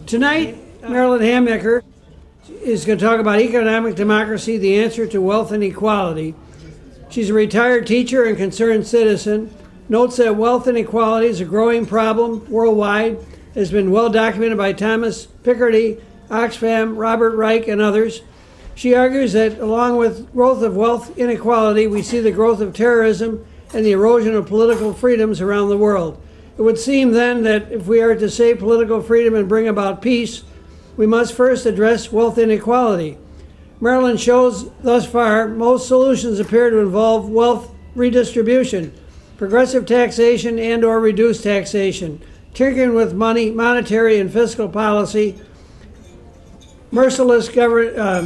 Tonight, Marilyn Hammaker is going to talk about economic democracy, the answer to wealth inequality. She's a retired teacher and concerned citizen, notes that wealth inequality is a growing problem worldwide, has been well documented by Thomas Piketty, Oxfam, Robert Reich, and others. She argues that along with growth of wealth inequality, we see the growth of terrorism and the erosion of political freedoms around the world. It would seem then that if we are to save political freedom and bring about peace, we must first address wealth inequality. Marilyn shows thus far most solutions appear to involve wealth redistribution, progressive taxation and/or reduced taxation, tinkering with money, monetary and fiscal policy, merciless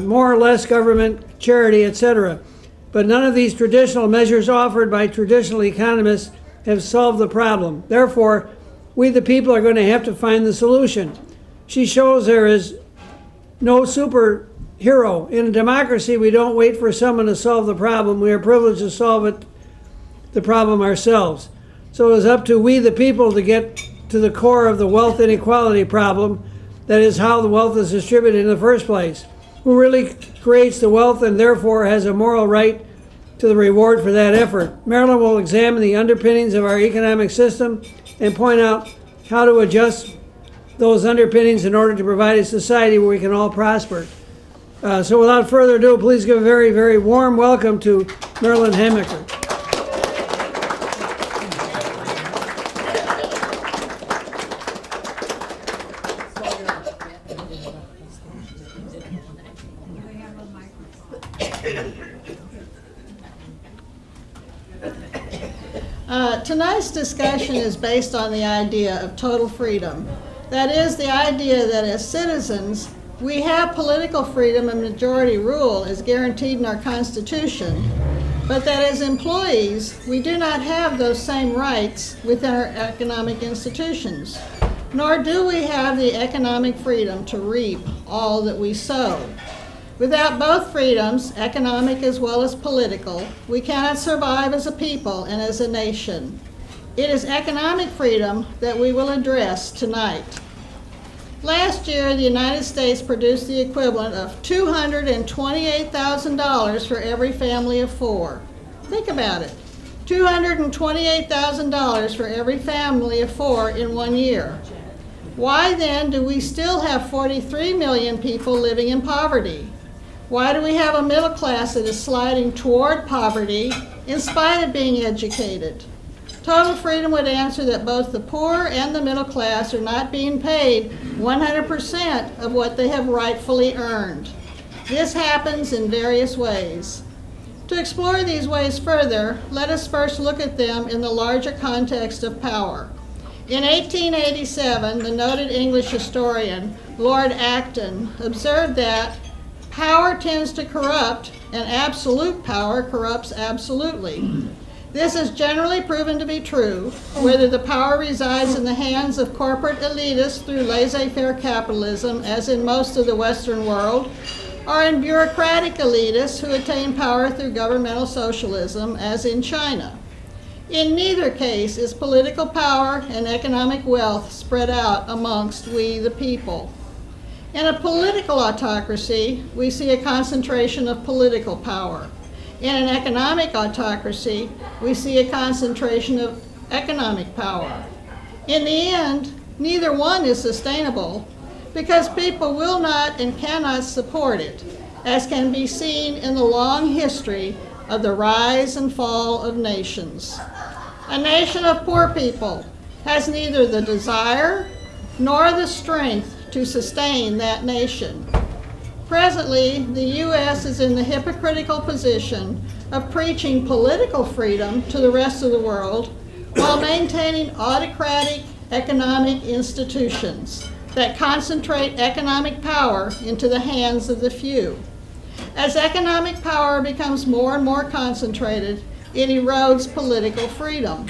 more or less government, charity, etc. But none of these traditional measures offered by traditional economists have solved the problem. Therefore, we the people are going to have to find the solution. She shows there is no superhero. In a democracy, we don't wait for someone to solve the problem. We are privileged to solve the problem ourselves. So it is up to we the people to get to the core of the wealth inequality problem. That is how the wealth is distributed in the first place. Who really creates the wealth and therefore has a moral right to the reward for that effort? Marilyn will examine the underpinnings of our economic system and point out how to adjust those underpinnings in order to provide a society where we can all prosper. So without further ado, please give a very, very warm welcome to Marilyn Hammaker. Tonight's discussion is based on the idea of total freedom. That is, the idea that as citizens, we have political freedom and majority rule as guaranteed in our Constitution, but that as employees, we do not have those same rights within our economic institutions, nor do we have the economic freedom to reap all that we sow. Without both freedoms, economic as well as political, we cannot survive as a people and as a nation. It is economic freedom that we will address tonight. Last year, the United States produced the equivalent of $228,000 for every family of four. Think about it. $228,000 for every family of four in 1 year. Why then do we still have 43 million people living in poverty? Why do we have a middle class that is sliding toward poverty in spite of being educated? Total freedom would answer that both the poor and the middle class are not being paid 100% of what they have rightfully earned. This happens in various ways. To explore these ways further, let us first look at them in the larger context of power. In 1887, the noted English historian Lord Acton observed that power tends to corrupt, and absolute power corrupts absolutely. This is generally proven to be true, whether the power resides in the hands of corporate elitists through laissez-faire capitalism, as in most of the Western world, or in bureaucratic elitists who attain power through governmental socialism, as in China. In neither case is political power and economic wealth spread out amongst we the people. In a political autocracy, we see a concentration of political power. In an economic autocracy, we see a concentration of economic power. In the end, neither one is sustainable because people will not and cannot support it, as can be seen in the long history of the rise and fall of nations. A nation of poor people has neither the desire nor the strength to sustain that nation. Presently, the U.S. is in the hypocritical position of preaching political freedom to the rest of the world while maintaining autocratic economic institutions that concentrate economic power into the hands of the few. As economic power becomes more and more concentrated, it erodes political freedom.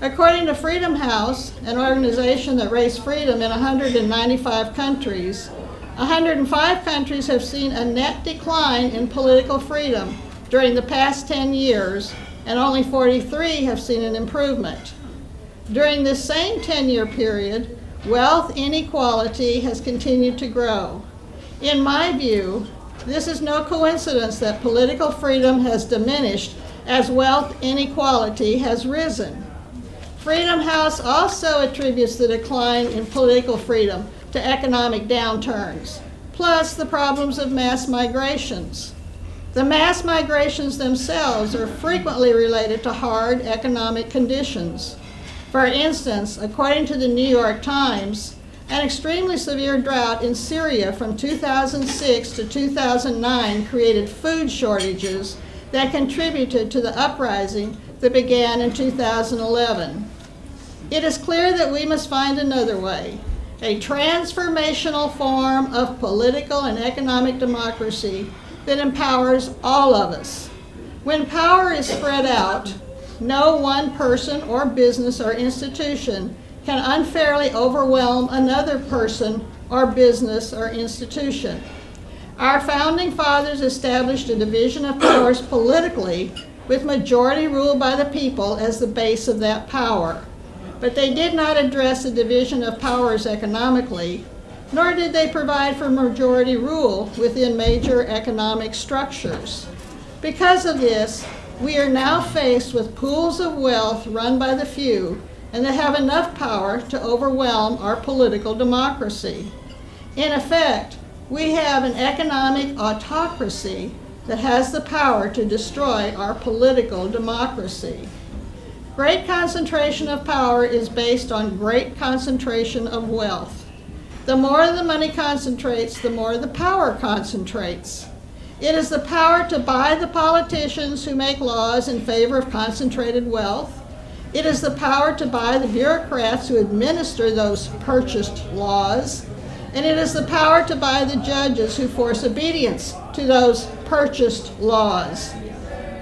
According to Freedom House, an organization that raised freedom in 195 countries, 105 countries have seen a net decline in political freedom during the past 10 years, and only 43 have seen an improvement. During this same 10-year period, wealth inequality has continued to grow. In my view, this is no coincidence that political freedom has diminished as wealth inequality has risen. Freedom House also attributes the decline in political freedom to economic downturns, plus the problems of mass migrations. The mass migrations themselves are frequently related to hard economic conditions. For instance, according to the New York Times, an extremely severe drought in Syria from 2006 to 2009 created food shortages that contributed to the uprising that began in 2011. It is clear that we must find another way, a transformational form of political and economic democracy that empowers all of us. When power is spread out, no one person or business or institution can unfairly overwhelm another person or business or institution. Our founding fathers established a division of powers politically, with majority rule by the people as the base of that power. But they did not address the division of powers economically, nor did they provide for majority rule within major economic structures. Because of this, we are now faced with pools of wealth run by the few and that have enough power to overwhelm our political democracy. In effect, we have an economic autocracy that has the power to destroy our political democracy. Great concentration of power is based on great concentration of wealth. The more the money concentrates, the more the power concentrates. It is the power to buy the politicians who make laws in favor of concentrated wealth. It is the power to buy the bureaucrats who administer those purchased laws. And it is the power to buy the judges who force obedience to those purchased laws.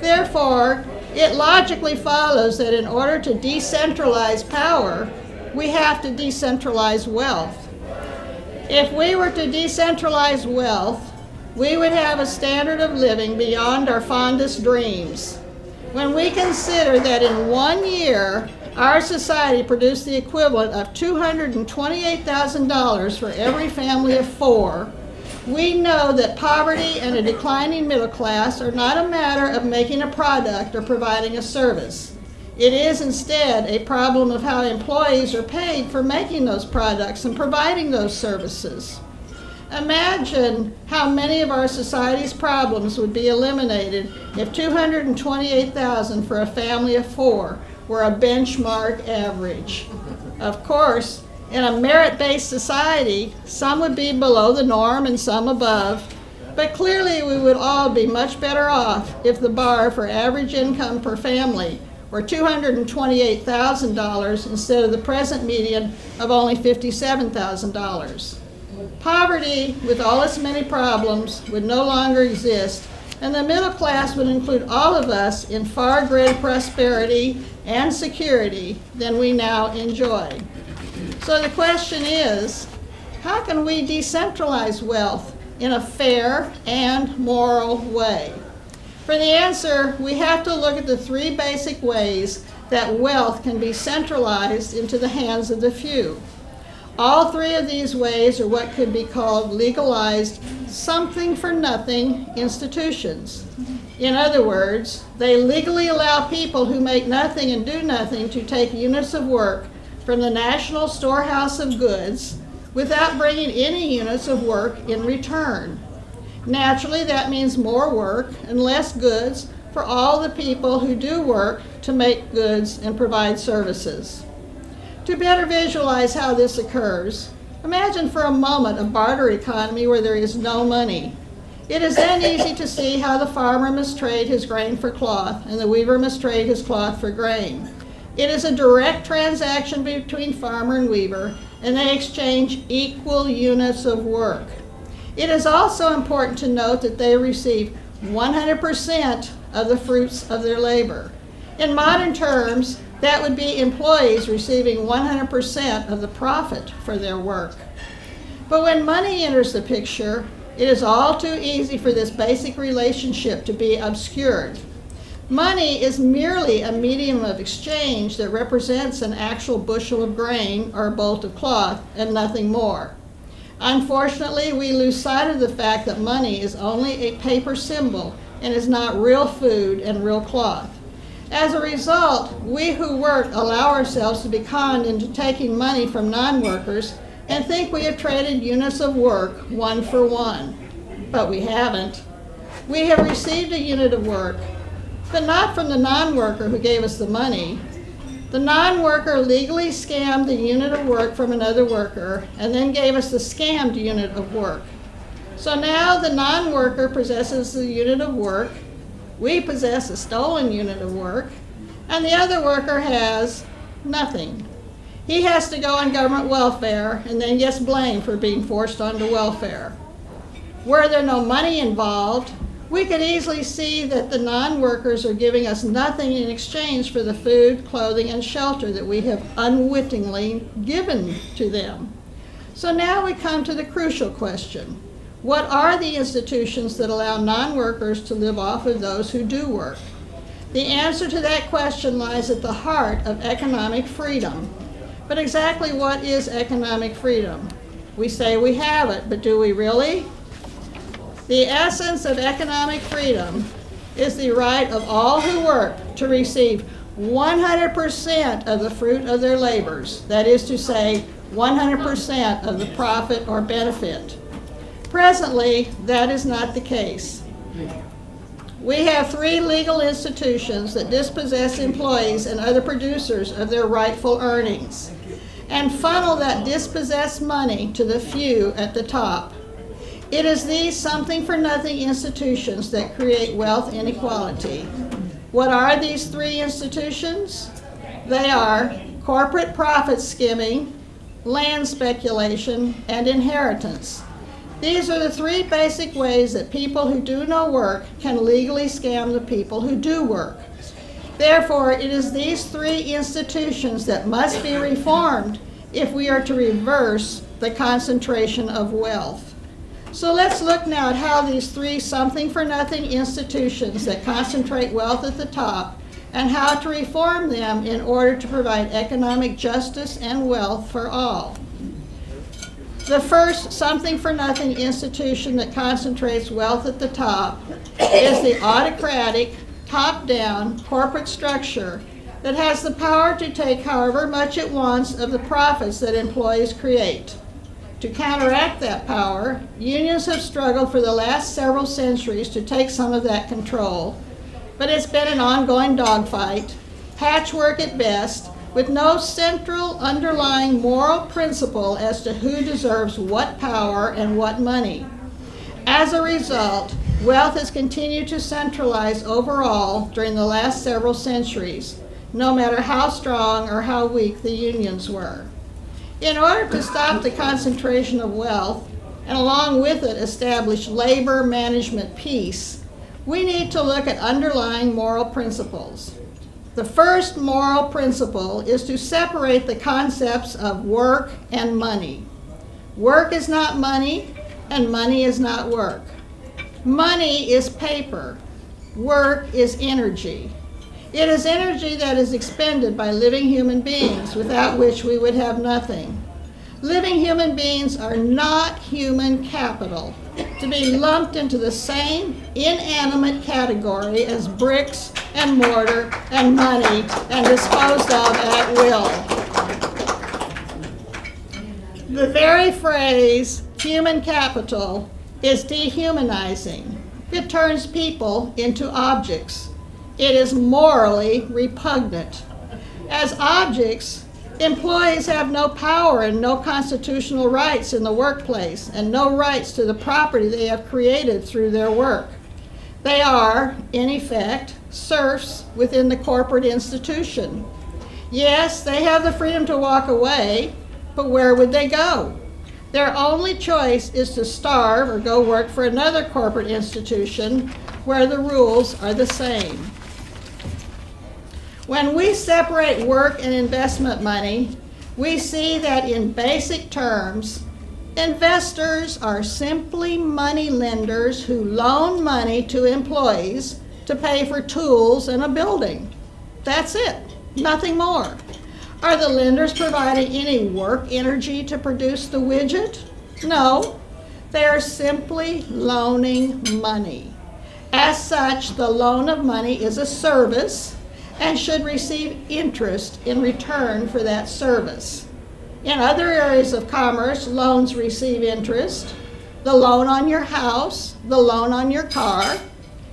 Therefore, it logically follows that in order to decentralize power, we have to decentralize wealth. If we were to decentralize wealth, we would have a standard of living beyond our fondest dreams. When we consider that in 1 year, our society produced the equivalent of $228,000 for every family of 4, we know that poverty and a declining middle class are not a matter of making a product or providing a service. It is instead a problem of how employees are paid for making those products and providing those services. Imagine how many of our society's problems would be eliminated if $228,000 for a family of 4 were a benchmark average. Of course, in a merit-based society, some would be below the norm and some above, but clearly we would all be much better off if the bar for average income per family were $228,000 instead of the present median of only $57,000. Poverty, with all its many problems, would no longer exist, and the middle class would include all of us in far greater prosperity and security than we now enjoy. So the question is, how can we decentralize wealth in a fair and moral way? For the answer, we have to look at the 3 basic ways that wealth can be centralized into the hands of the few. All 3 of these ways are what could be called legalized something-for-nothing institutions. In other words, they legally allow people who make nothing and do nothing to take units of work from the national storehouse of goods without bringing any units of work in return. Naturally, that means more work and less goods for all the people who do work to make goods and provide services. To better visualize how this occurs, imagine for a moment a barter economy where there is no money. It is then easy to see how the farmer must trade his grain for cloth and the weaver must trade his cloth for grain. It is a direct transaction between farmer and weaver, and they exchange equal units of work. It is also important to note that they receive 100% of the fruits of their labor. In modern terms, that would be employees receiving 100% of the profit for their work. But when money enters the picture, it is all too easy for this basic relationship to be obscured. Money is merely a medium of exchange that represents an actual bushel of grain or a bolt of cloth and nothing more. Unfortunately, we lose sight of the fact that money is only a paper symbol and is not real food and real cloth. As a result, we who work allow ourselves to be conned into taking money from non-workers and think we have traded units of work one for one. But we haven't. We have received a unit of work, but not from the non-worker who gave us the money. The non-worker legally scammed the unit of work from another worker and then gave us the scammed unit of work. So now the non-worker possesses the unit of work, we possess a stolen unit of work, and the other worker has nothing. He has to go on government welfare and then gets blamed for being forced onto welfare. Were there no money involved, we could easily see that the non-workers are giving us nothing in exchange for the food, clothing, and shelter that we have unwittingly given to them. So now we come to the crucial question. What are the institutions that allow non-workers to live off of those who do work? The answer to that question lies at the heart of economic freedom. But exactly what is economic freedom? We say we have it, but do we really? The essence of economic freedom is the right of all who work to receive 100% of the fruit of their labors. That is to say, 100% of the profit or benefit. Presently, that is not the case. We have 3 legal institutions that dispossess employees and other producers of their rightful earnings and funnel that dispossessed money to the few at the top. It is these something-for-nothing institutions that create wealth inequality. What are these 3 institutions? They are corporate profit skimming, land speculation, and inheritance. These are the 3 basic ways that people who do no work can legally scam the people who do work. Therefore, it is these 3 institutions that must be reformed if we are to reverse the concentration of wealth. So let's look now at how these 3 something-for-nothing institutions that concentrate wealth at the top and how to reform them in order to provide economic justice and wealth for all. The first something-for-nothing institution that concentrates wealth at the top is the autocratic, top-down corporate structure that has the power to take however much it wants of the profits that employees create. To counteract that power, unions have struggled for the last several centuries to take some of that control, but it's been an ongoing dogfight, patchwork at best, with no central underlying moral principle as to who deserves what power and what money. As a result, wealth has continued to centralize overall during the last several centuries, no matter how strong or how weak the unions were. In order to stop the concentration of wealth, and along with it establish labor management peace, we need to look at underlying moral principles. The first moral principle is to separate the concepts of work and money. Work is not money, and money is not work. Money is paper. Work is energy. It is energy that is expended by living human beings, without which we would have nothing. Living human beings are not human capital, to be lumped into the same inanimate category as bricks and mortar and money and disposed of at will. The very phrase human capital is dehumanizing. It turns people into objects. It is morally repugnant. As objects, employees have no power and no constitutional rights in the workplace and no rights to the property they have created through their work. They are, in effect, serfs within the corporate institution. Yes, they have the freedom to walk away, but where would they go? Their only choice is to starve or go work for another corporate institution where the rules are the same. When we separate work and investment money, we see that in basic terms, investors are simply money lenders who loan money to employees to pay for tools and a building. That's it, nothing more. Are the lenders providing any work energy to produce the widget? No, they are simply loaning money. As such, the loan of money is a service and should receive interest in return for that service. In other areas of commerce, loans receive interest. The loan on your house, the loan on your car,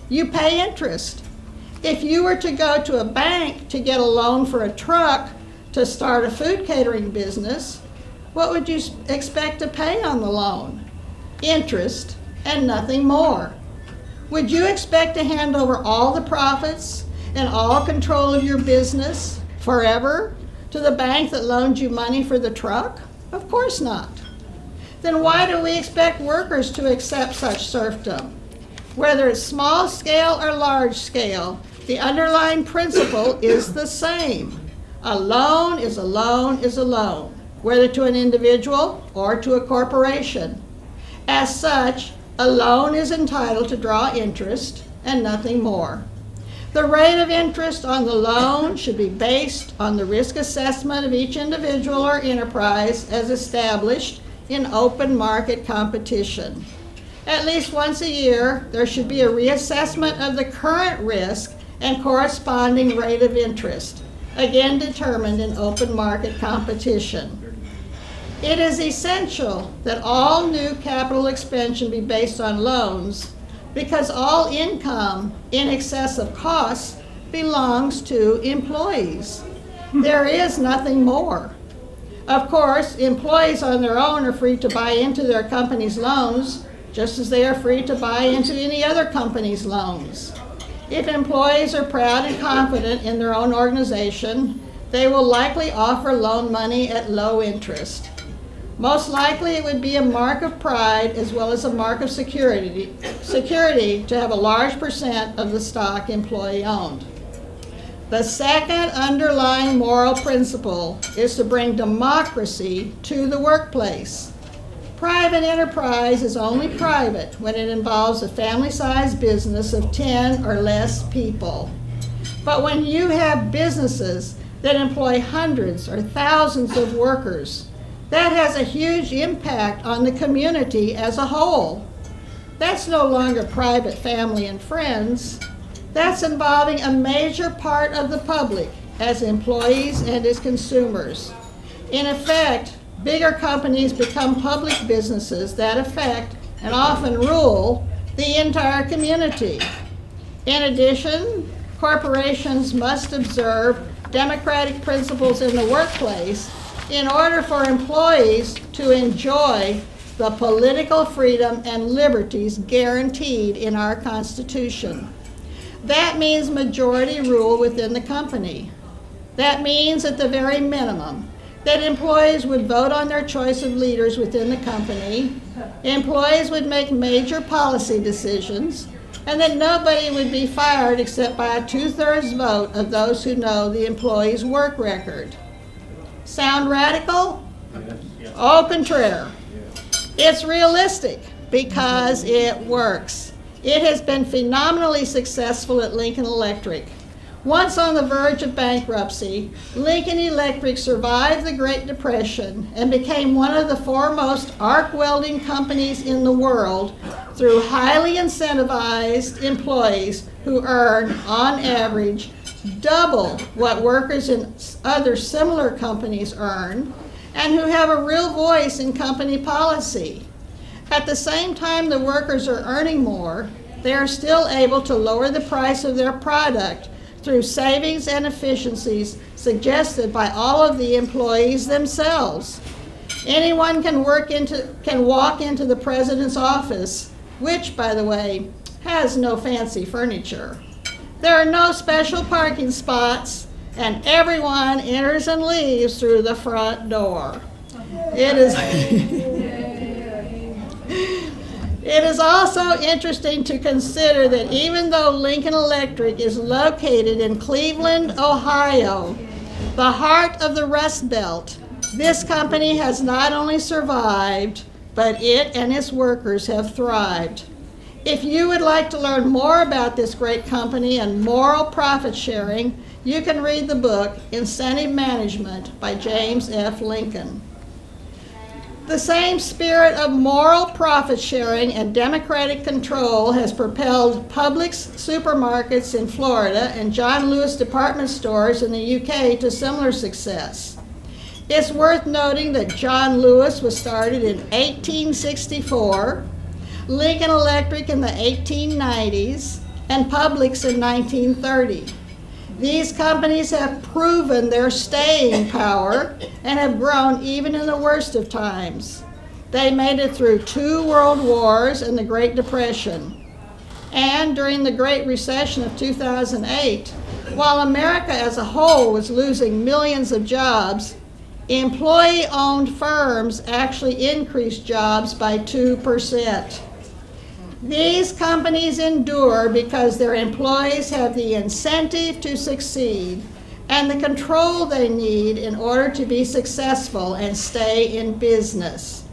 you pay interest. If you were to go to a bank to get a loan for a truck to start a food catering business, what would you expect to pay on the loan? Interest and nothing more. Would you expect to hand over all the profits and all control of your business forever to the bank that loaned you money for the truck? Of course not. Then why do we expect workers to accept such serfdom? Whether it's small scale or large scale, the underlying principle is the same. A loan is a loan is a loan, whether to an individual or to a corporation. As such, a loan is entitled to draw interest and nothing more. The rate of interest on the loan should be based on the risk assessment of each individual or enterprise as established in open market competition. At least once a year, there should be a reassessment of the current risk and corresponding rate of interest, again determined in open market competition. It is essential that all new capital expansion be based on loans because all income in excess of costs belongs to employees. There is nothing more. Of course, employees on their own are free to buy into their company's loans, just as they are free to buy into any other company's loans. If employees are proud and confident in their own organization, they will likely offer loan money at low interest. Most likely it would be a mark of pride as well as a mark of security to have a large percent of the stock employee owned. The second underlying moral principle is to bring democracy to the workplace. Private enterprise is only private when it involves a family-sized business of 10 or less people. But when you have businesses that employ hundreds or thousands of workers, that has a huge impact on the community as a whole. That's no longer private family and friends. That's involving a major part of the public as employees and as consumers. In effect, bigger companies become public businesses that affect and often rule the entire community. In addition, corporations must observe democratic principles in the workplace in order for employees to enjoy the political freedom and liberties guaranteed in our Constitution. That means majority rule within the company. That means, at the very minimum, that employees would vote on their choice of leaders within the company, employees would make major policy decisions, and that nobody would be fired except by a 2/3 vote of those who know the employee's work record. Sound radical? Yes. Au contraire. It's realistic because it works. It has been phenomenally successful at Lincoln Electric. Once on the verge of bankruptcy, Lincoln Electric survived the Great Depression and became one of the foremost arc welding companies in the world through highly incentivized employees who earn, on average, double what workers in other similar companies earn, and who have a real voice in company policy. At the same time the workers are earning more, they are still able to lower the price of their product through savings and efficiencies suggested by all of the employees themselves. Anyone can walk into the president's office, which, by the way, has no fancy furniture. There are no special parking spots, and everyone enters and leaves through the front door. It is also interesting to consider that even though Lincoln Electric is located in Cleveland, Ohio, the heart of the Rust Belt, this company has not only survived, but it and its workers have thrived. If you would like to learn more about this great company and moral profit sharing, you can read the book Incentive Management by James F. Lincoln. The same spirit of moral profit sharing and democratic control has propelled Publix supermarkets in Florida and John Lewis department stores in the UK to similar success. It's worth noting that John Lewis was started in 1864, Lincoln Electric in the 1890s, and Publix in 1930. These companies have proven their staying power and have grown even in the worst of times. They made it through 2 world wars and the Great Depression. And during the Great Recession of 2008, while America as a whole was losing millions of jobs, employee-owned firms actually increased jobs by 2%. These companies endure because their employees have the incentive to succeed and the control they need in order to be successful and stay in business.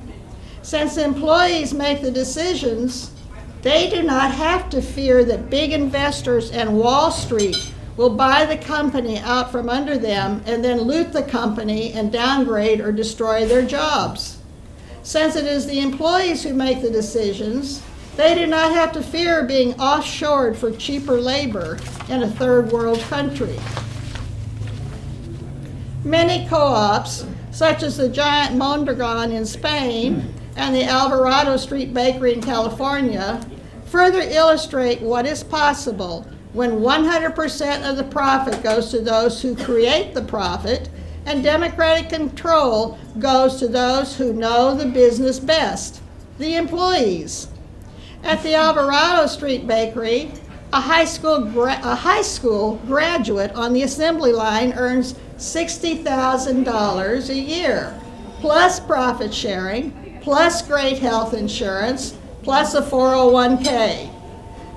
Since employees make the decisions, they do not have to fear that big investors and Wall Street will buy the company out from under them and then loot the company and downgrade or destroy their jobs. Since it is the employees who make the decisions, they do not have to fear being offshored for cheaper labor in a third world country. Many co-ops, such as the giant Mondragon in Spain and the Alvarado Street Bakery in California, further illustrate what is possible when 100% of the profit goes to those who create the profit and democratic control goes to those who know the business best, the employees. At the Alvarado Street Bakery, a high school graduate on the assembly line earns $60,000 a year, plus profit sharing, plus great health insurance, plus a 401k.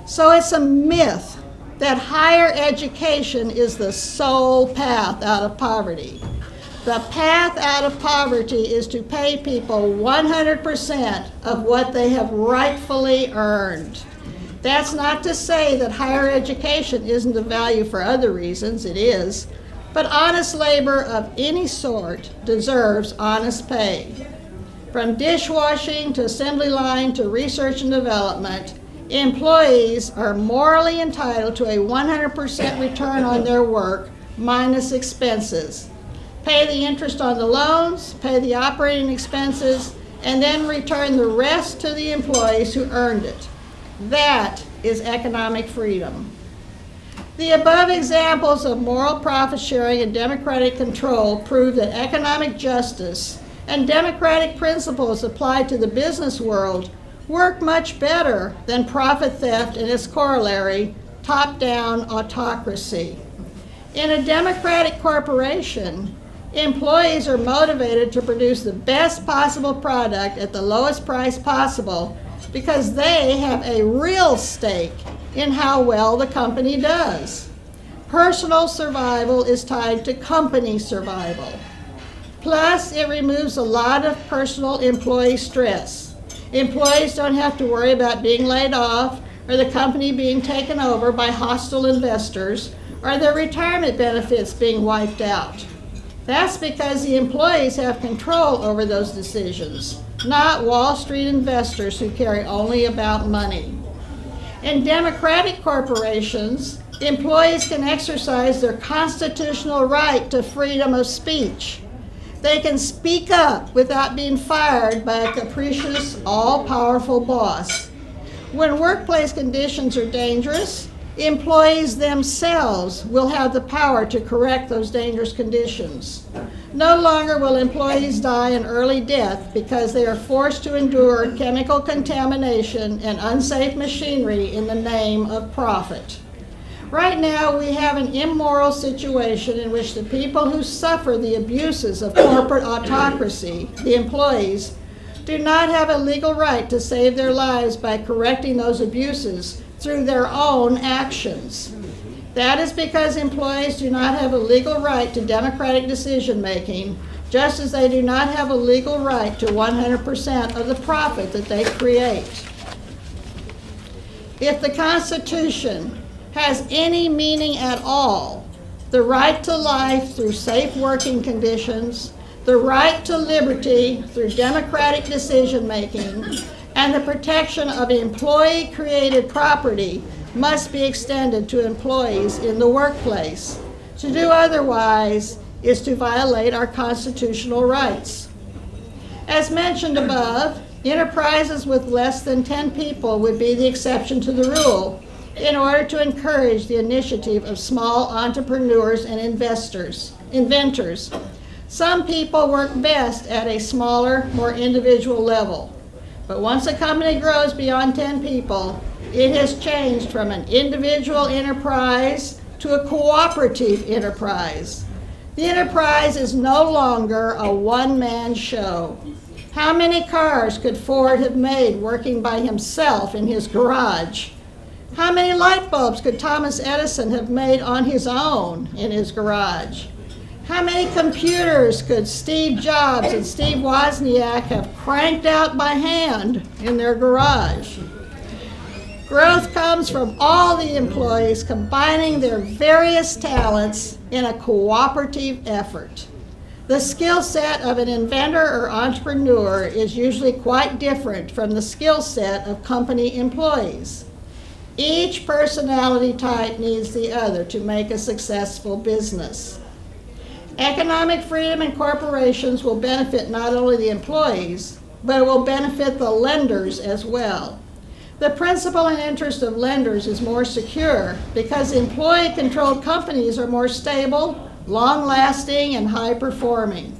So it's a myth that higher education is the sole path out of poverty. The path out of poverty is to pay people 100% of what they have rightfully earned. That's not to say that higher education isn't of value for other reasons, it is, but honest labor of any sort deserves honest pay. From dishwashing to assembly line to research and development, employees are morally entitled to a 100% return on their work minus expenses. Pay the interest on the loans, pay the operating expenses, and then return the rest to the employees who earned it. That is economic freedom. The above examples of moral profit sharing and democratic control prove that economic justice and democratic principles applied to the business world work much better than profit theft and its corollary, top-down autocracy. In a democratic corporation, employees are motivated to produce the best possible product at the lowest price possible because they have a real stake in how well the company does. Personal survival is tied to company survival. Plus, it removes a lot of personal employee stress. Employees don't have to worry about being laid off or the company being taken over by hostile investors or their retirement benefits being wiped out. That's because the employees have control over those decisions, not Wall Street investors who care only about money. In democratic corporations, employees can exercise their constitutional right to freedom of speech. They can speak up without being fired by a capricious, all-powerful boss. When workplace conditions are dangerous, employees themselves will have the power to correct those dangerous conditions. No longer will employees die an early death because they are forced to endure chemical contamination and unsafe machinery in the name of profit. Right now, we have an immoral situation in which the people who suffer the abuses of corporate autocracy, the employees, do not have a legal right to save their lives by correcting those abuses through their own actions. That is because employees do not have a legal right to democratic decision-making, just as they do not have a legal right to 100% of the profit that they create. If the Constitution has any meaning at all, the right to life through safe working conditions, the right to liberty through democratic decision-making, and the protection of employee-created property must be extended to employees in the workplace. To do otherwise is to violate our constitutional rights. As mentioned above, enterprises with less than 10 people would be the exception to the rule in order to encourage the initiative of small entrepreneurs and inventors. Some people work best at a smaller, more individual level. But once a company grows beyond 10 people, it has changed from an individual enterprise to a cooperative enterprise. The enterprise is no longer a one-man show. How many cars could Ford have made working by himself in his garage? How many light bulbs could Thomas Edison have made on his own in his garage? How many computers could Steve Jobs and Steve Wozniak have cranked out by hand in their garage? Growth comes from all the employees combining their various talents in a cooperative effort. The skill set of an inventor or entrepreneur is usually quite different from the skill set of company employees. Each personality type needs the other to make a successful business. Economic freedom in corporations will benefit not only the employees, but it will benefit the lenders as well. The principal and interest of lenders is more secure because employee-controlled companies are more stable, long-lasting, and high-performing.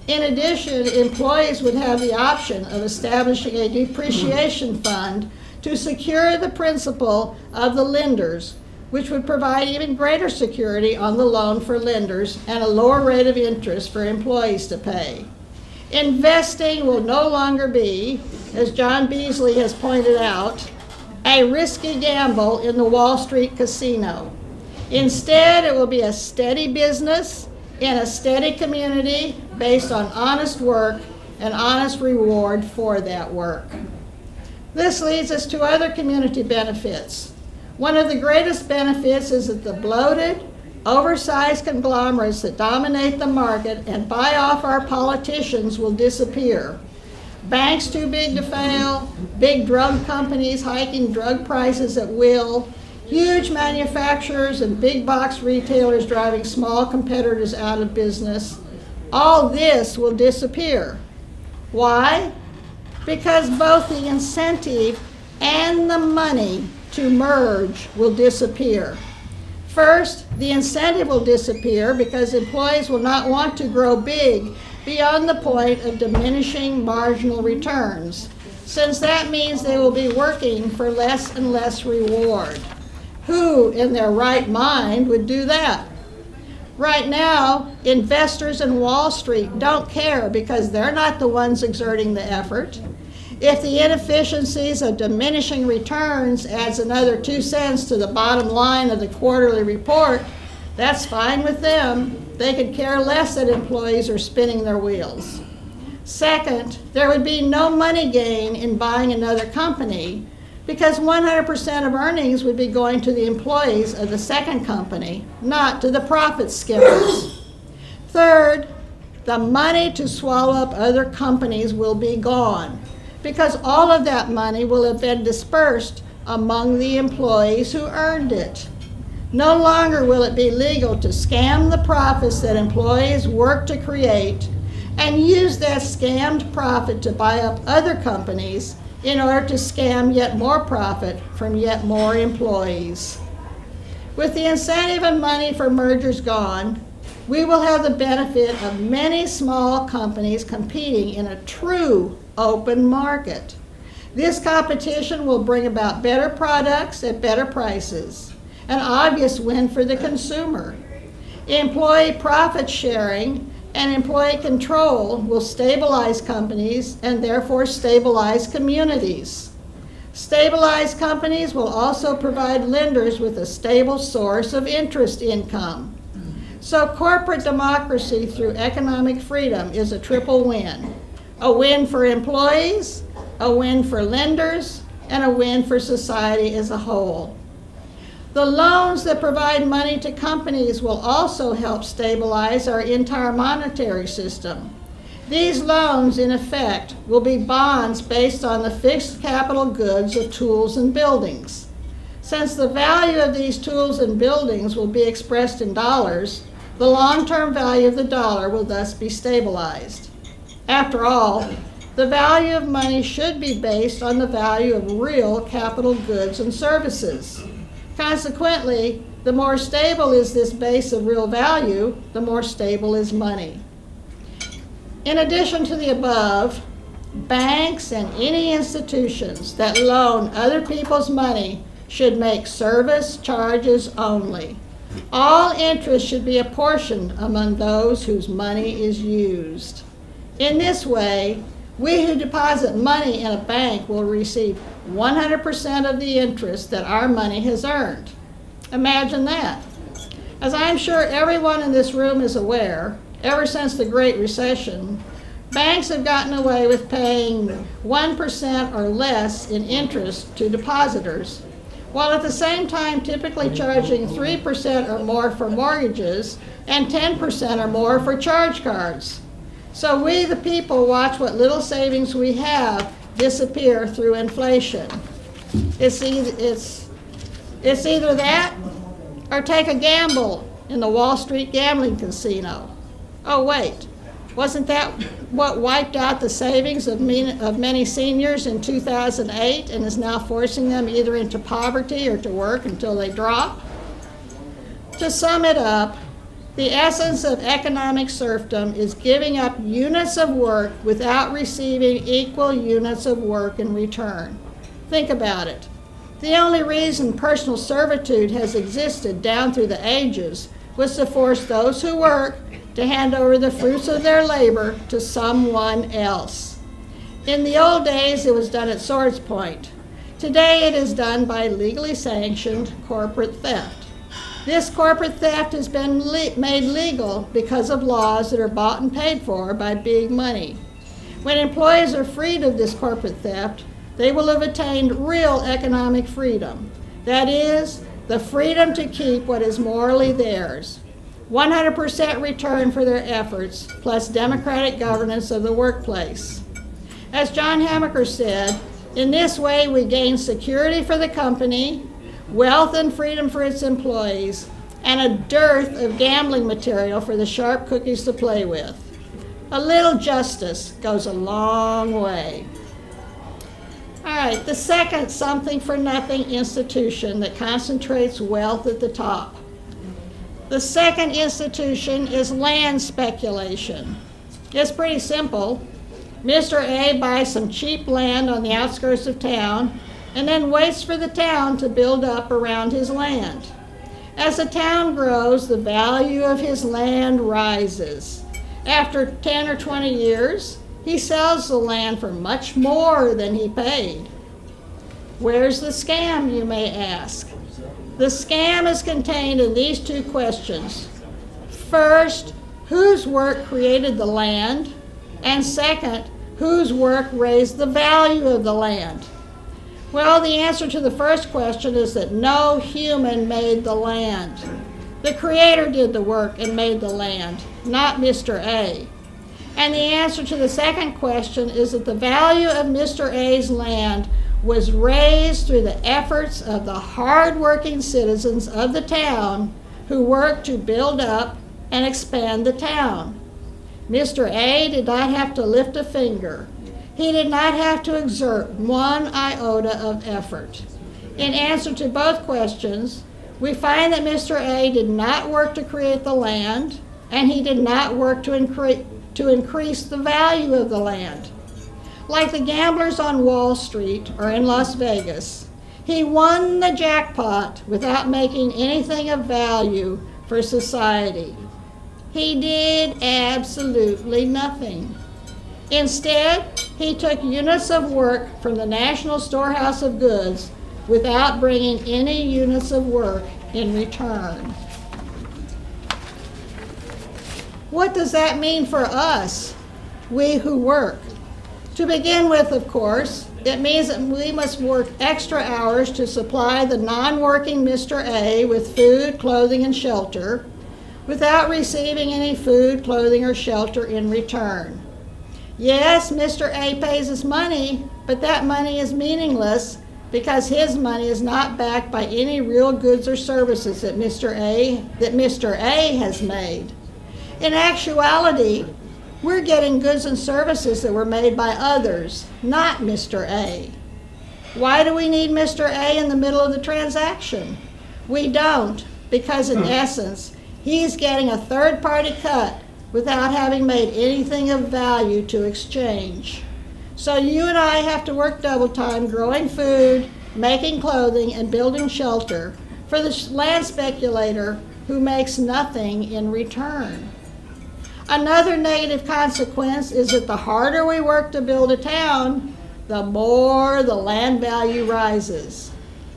In addition, employees would have the option of establishing a depreciation fund to secure the principal of the lenders, which would provide even greater security on the loan for lenders and a lower rate of interest for employees to pay. Investing will no longer be, as John Beasley has pointed out, a risky gamble in the Wall Street casino. Instead, it will be a steady business in a steady community based on honest work and honest reward for that work. This leads us to other community benefits. One of the greatest benefits is that the bloated, oversized conglomerates that dominate the market and buy off our politicians will disappear. Banks too big to fail, big drug companies hiking drug prices at will, huge manufacturers and big box retailers driving small competitors out of business. All this will disappear. Why? Because both the incentive and the money to merge will disappear. First, the incentive will disappear because employees will not want to grow big beyond the point of diminishing marginal returns, since that means they will be working for less and less reward. Who in their right mind would do that? Right now, investors in Wall Street don't care because they're not the ones exerting the effort. If the inefficiencies of diminishing returns adds another 2 cents to the bottom line of the quarterly report, that's fine with them. They could care less that employees are spinning their wheels. Second, there would be no money gain in buying another company because 100% of earnings would be going to the employees of the second company, not to the profit skimmers. Third, the money to swallow up other companies will be gone, because all of that money will have been dispersed among the employees who earned it. No longer will it be legal to scam the profits that employees work to create and use that scammed profit to buy up other companies in order to scam yet more profit from yet more employees. With the incentive and money for mergers gone, we will have the benefit of many small companies competing in a true open market. This competition will bring about better products at better prices, an obvious win for the consumer. Employee profit sharing and employee control will stabilize companies and therefore stabilize communities. Stabilized companies will also provide lenders with a stable source of interest income. So corporate democracy through economic freedom is a triple win. A win for employees, a win for lenders, and a win for society as a whole. The loans that provide money to companies will also help stabilize our entire monetary system. These loans, in effect, will be bonds based on the fixed capital goods of tools and buildings. Since the value of these tools and buildings will be expressed in dollars, the long-term value of the dollar will thus be stabilized. After all, the value of money should be based on the value of real capital goods and services. Consequently, the more stable is this base of real value, the more stable is money. In addition to the above, banks and any institutions that loan other people's money should make service charges only. All interest should be apportioned among those whose money is used. In this way, we who deposit money in a bank will receive 100% of the interest that our money has earned. Imagine that. As I'm sure everyone in this room is aware, ever since the Great Recession, banks have gotten away with paying 1% or less in interest to depositors, while at the same time typically charging 3% or more for mortgages and 10% or more for charge cards. So we, the people, watch what little savings we have disappear through inflation. It's either that or take a gamble in the Wall Street gambling casino. Oh wait, wasn't that what wiped out the savings of many seniors in 2008 and is now forcing them either into poverty or to work until they drop? To sum it up, the essence of economic serfdom is giving up units of work without receiving equal units of work in return. Think about it. The only reason personal servitude has existed down through the ages was to force those who work to hand over the fruits of their labor to someone else. In the old days, it was done at sword's point. Today, it is done by legally sanctioned corporate theft. This corporate theft has been made legal because of laws that are bought and paid for by big money. When employees are freed of this corporate theft, they will have attained real economic freedom. That is, the freedom to keep what is morally theirs. 100% return for their efforts, plus democratic governance of the workplace. As John Hamaker said, in this way we gain security for the company, wealth and freedom for its employees, and a dearth of gambling material for the sharp cookies to play with. A little justice goes a long way. All right, the second something-for-nothing institution that concentrates wealth at the top. The second institution is land speculation. It's pretty simple. Mr. A buys some cheap land on the outskirts of town and then waits for the town to build up around his land. As the town grows, the value of his land rises. After 10 or 20 years, he sells the land for much more than he paid. Where's the scam, you may ask? The scam is contained in these two questions. First, whose work created the land? And second, whose work raised the value of the land? Well, the answer to the first question is that no human made the land. The Creator did the work and made the land, not Mr. A. And the answer to the second question is that the value of Mr. A's land was raised through the efforts of the hard-working citizens of the town who worked to build up and expand the town. Mr. A did not have to lift a finger. He did not have to exert one iota of effort. In answer to both questions, we find that Mr. A did not work to create the land, and he did not work to increase the value of the land. Like the gamblers on Wall Street or in Las Vegas, he won the jackpot without making anything of value for society. He did absolutely nothing. Instead, he took units of work from the National Storehouse of Goods without bringing any units of work in return. What does that mean for us, we who work? To begin with, of course, It means that we must work extra hours to supply the non-working Mr. A with food, clothing, and shelter without receiving any food, clothing, or shelter in return. Yes, Mr. A pays us money, but that money is meaningless because his money is not backed by any real goods or services that Mr. A has made. In actuality, we're getting goods and services that were made by others, not Mr. A. Why do we need Mr. A in the middle of the transaction? We don't, because in essence, he's getting a third-party cut without having made anything of value to exchange. So you and I have to work double time growing food, making clothing, and building shelter for the land speculator who makes nothing in return. Another negative consequence is that the harder we work to build a town, the more the land value rises.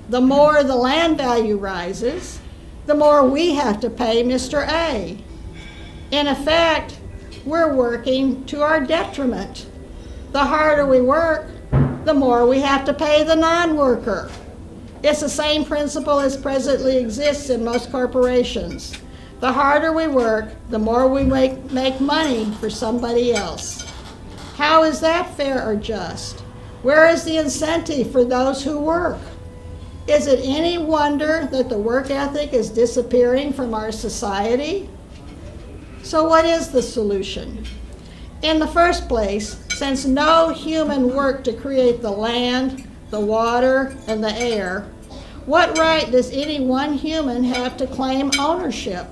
The more the land value rises, the more we have to pay Mr. A. In effect, we're working to our detriment. The harder we work, the more we have to pay the non-worker. It's the same principle as presently exists in most corporations. The harder we work, the more we make money for somebody else. How is that fair or just? Where is the incentive for those who work? Is it any wonder that the work ethic is disappearing from our society? So what is the solution? In the first place, since no human worked to create the land, the water, and the air, what right does any one human have to claim ownership?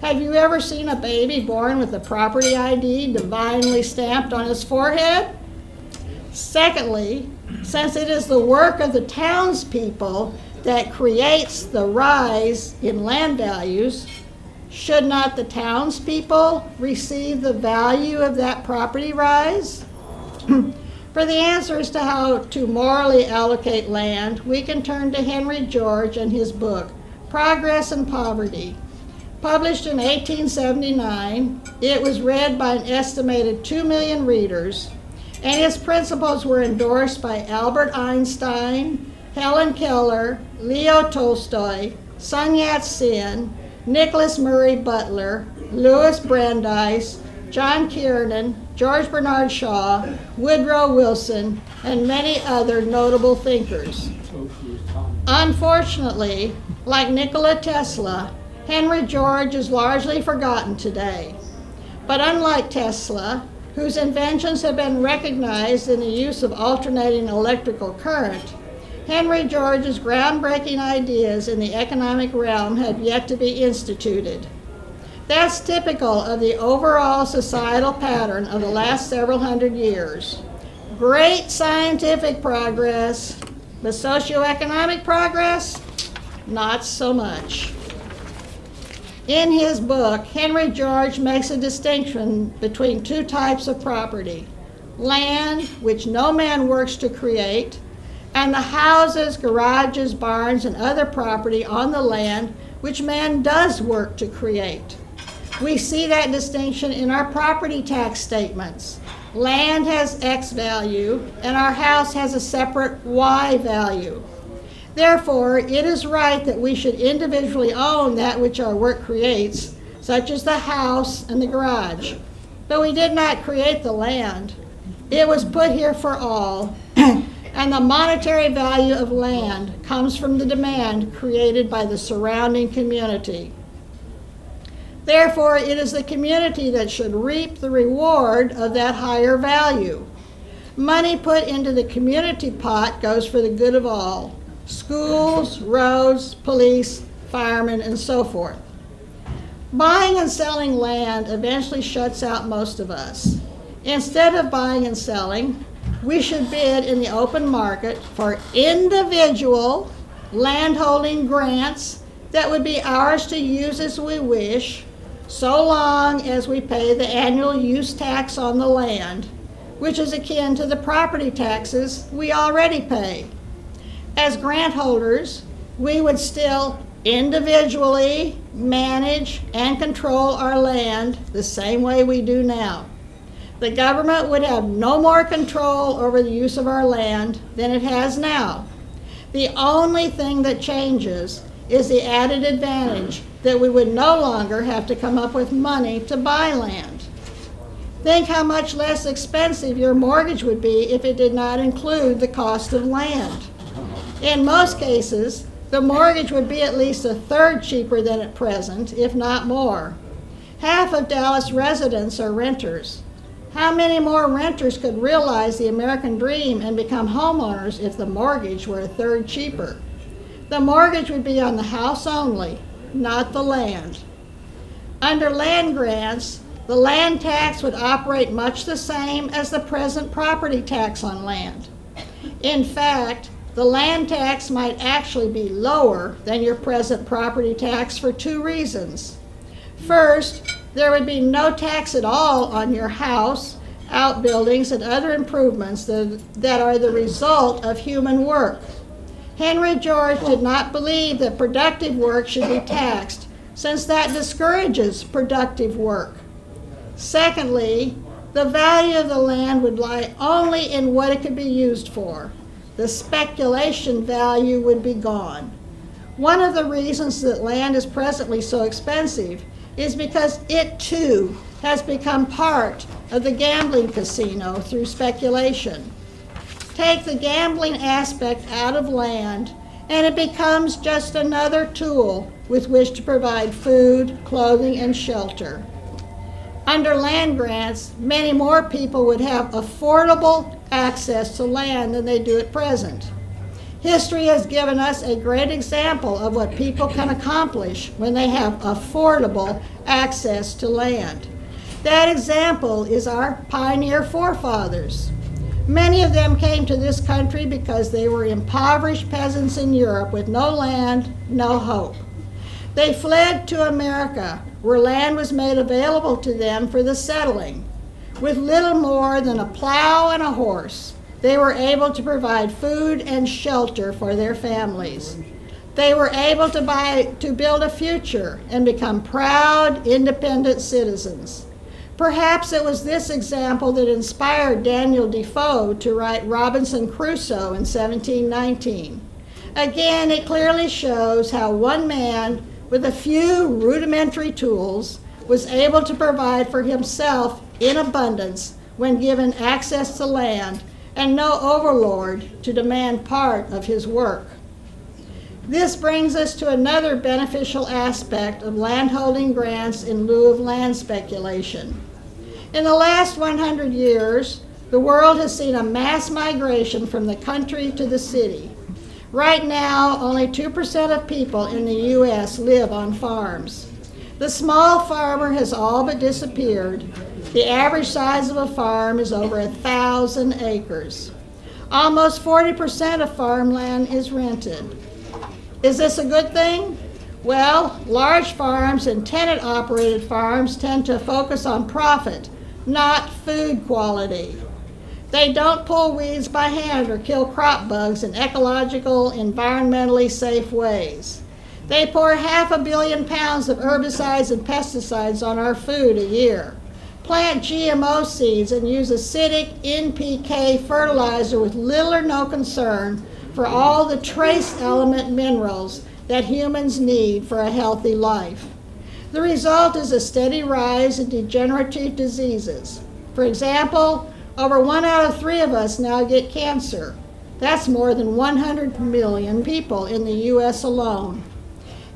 Have you ever seen a baby born with a property ID divinely stamped on his forehead? Secondly, since it is the work of the townspeople that creates the rise in land values, should not the townspeople receive the value of that property rise? For the answers to how to morally allocate land, we can turn to Henry George and his book, Progress and Poverty. Published in 1879, it was read by an estimated 2 million readers, and its principles were endorsed by Albert Einstein, Helen Keller, Leo Tolstoy, Sun Yat-sen, Nicholas Murray Butler, Louis Brandeis, John Kiernan, George Bernard Shaw, Woodrow Wilson, and many other notable thinkers. Unfortunately, like Nikola Tesla, Henry George is largely forgotten today. But unlike Tesla, whose inventions have been recognized in the use of alternating electrical current, Henry George's groundbreaking ideas in the economic realm have yet to be instituted. That's typical of the overall societal pattern of the last several hundred years. Great scientific progress, but socioeconomic progress, not so much. In his book, Henry George makes a distinction between two types of property: land, which no man works to create, and the houses, garages, barns, and other property on the land which man does work to create. We see that distinction in our property tax statements. Land has X value, and our house has a separate Y value. Therefore, it is right that we should individually own that which our work creates, such as the house and the garage. But we did not create the land. It was put here for all, and the monetary value of land comes from the demand created by the surrounding community. Therefore, it is the community that should reap the reward of that higher value. Money put into the community pot goes for the good of all: schools, roads, police, firemen, and so forth. Buying and selling land eventually shuts out most of us. Instead of buying and selling, we should bid in the open market for individual landholding grants that would be ours to use as we wish, so long as we pay the annual use tax on the land, which is akin to the property taxes we already pay. As grant holders, we would still individually manage and control our land the same way we do now. The government would have no more control over the use of our land than it has now. The only thing that changes is the added advantage that we would no longer have to come up with money to buy land. Think how much less expensive your mortgage would be if it did not include the cost of land. In most cases, the mortgage would be at least a third cheaper than at present, if not more. Half of Dallas residents are renters. How many more renters could realize the American dream and become homeowners if the mortgage were a third cheaper? The mortgage would be on the house only, not the land. Under land grants, the land tax would operate much the same as the present property tax on land. In fact, the land tax might actually be lower than your present property tax for two reasons. First, there would be no tax at all on your house, outbuildings, and other improvements that are the result of human work. Henry George did not believe that productive work should be taxed, since that discourages productive work. Secondly, the value of the land would lie only in what it could be used for. The speculation value would be gone. One of the reasons that land is presently so expensive is because it too has become part of the gambling casino through speculation. Take the gambling aspect out of land and it becomes just another tool with which to provide food, clothing, and shelter. Under land grants, many more people would have affordable access to land than they do at present. History has given us a great example of what people can accomplish when they have affordable access to land. That example is our pioneer forefathers. Many of them came to this country because they were impoverished peasants in Europe with no land, no hope. They fled to America, where land was made available to them for the settling. With little more than a plow and a horse, they were able to provide food and shelter for their families. They were able to build a future and become proud, independent citizens. Perhaps it was this example that inspired Daniel Defoe to write Robinson Crusoe in 1719. Again, it clearly shows how one man with a few rudimentary tools was able to provide for himself in abundance when given access to land and no overlord to demand part of his work. This brings us to another beneficial aspect of landholding grants in lieu of land speculation. In the last 100 years, the world has seen a mass migration from the country to the city. Right now, only 2% of people in the U.S. live on farms. The small farmer has all but disappeared. The average size of a farm is over 1,000 acres. Almost 40% of farmland is rented. Is this a good thing? Well, large farms and tenant-operated farms tend to focus on profit, not food quality. They don't pull weeds by hand or kill crop bugs in ecological, environmentally safe ways. They pour 500 million pounds of herbicides and pesticides on our food a year, plant GMO seeds, and use acidic NPK fertilizer with little or no concern for all the trace element minerals that humans need for a healthy life. The result is a steady rise in degenerative diseases. For example, over 1 out of 3 of us now get cancer. That's more than 100 million people in the U.S. alone.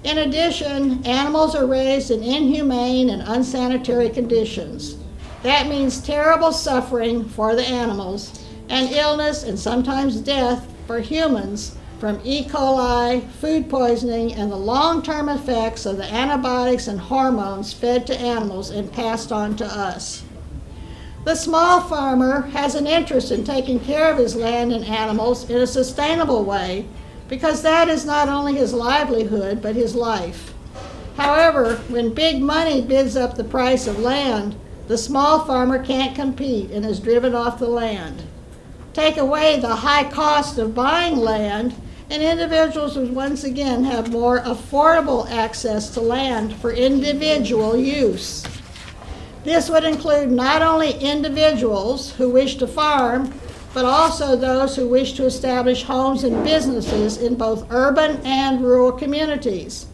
In addition, animals are raised in inhumane and unsanitary conditions. That means terrible suffering for the animals and illness and sometimes death for humans from E. coli, food poisoning, and the long-term effects of the antibiotics and hormones fed to animals and passed on to us. The small farmer has an interest in taking care of his land and animals in a sustainable way because that is not only his livelihood but his life. However, when big money bids up the price of land, the small farmer can't compete and is driven off the land. Take away the high cost of buying land, and individuals would once again have more affordable access to land for individual use. This would include not only individuals who wish to farm, but also those who wish to establish homes and businesses in both urban and rural communities.